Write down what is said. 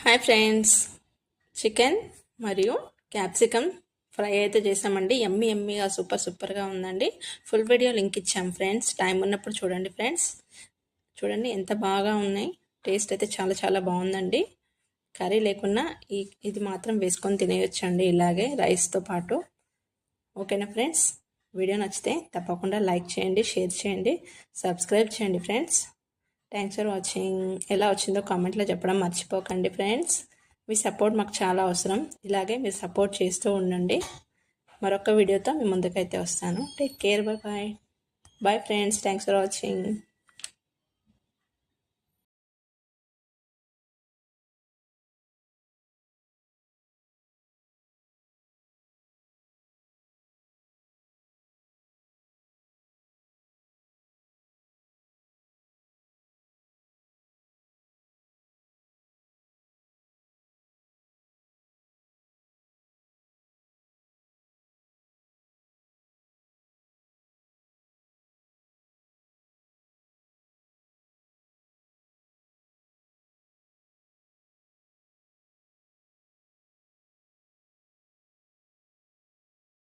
Hi friends, chicken మరియు capsicum fry అయితే చేసామండి. ఎమ్మిగా సూపర్గా ఉందండి. ఫుల్ వీడియో లింక్ ఇచ్చాం ఫ్రెండ్స్, టైం ఉన్నప్పుడు చూడండి ఫ్రెండ్స్. చూడండి ఎంత బాగా ఉన్నాయి. టేస్ట్ అయితే చాలా బాగుందండి. కర్రీ లేకున్నా ఇది మాత్రం వేసుకొని తినేయొచ్చండి, ఇలాగే రైస్తో పాటు. ఓకేనా ఫ్రెండ్స్, వీడియో నచ్చితే తప్పకుండా లైక్ చేయండి, షేర్ చేయండి, సబ్స్క్రైబ్ చేయండి ఫ్రెండ్స్. Thanks for watching. ఎలా వచ్చిందో కామెంట్లో చెప్పడం మర్చిపోకండి ఫ్రెండ్స్. మీ సపోర్ట్ మాకు చాలా అవసరం. ఇలాగే మీరు సపోర్ట్ చేస్తూ ఉండండి. మరొక వీడియోతో మీ ముందుకైతే వస్తాను. Take care. Bye friends. Thanks for watching.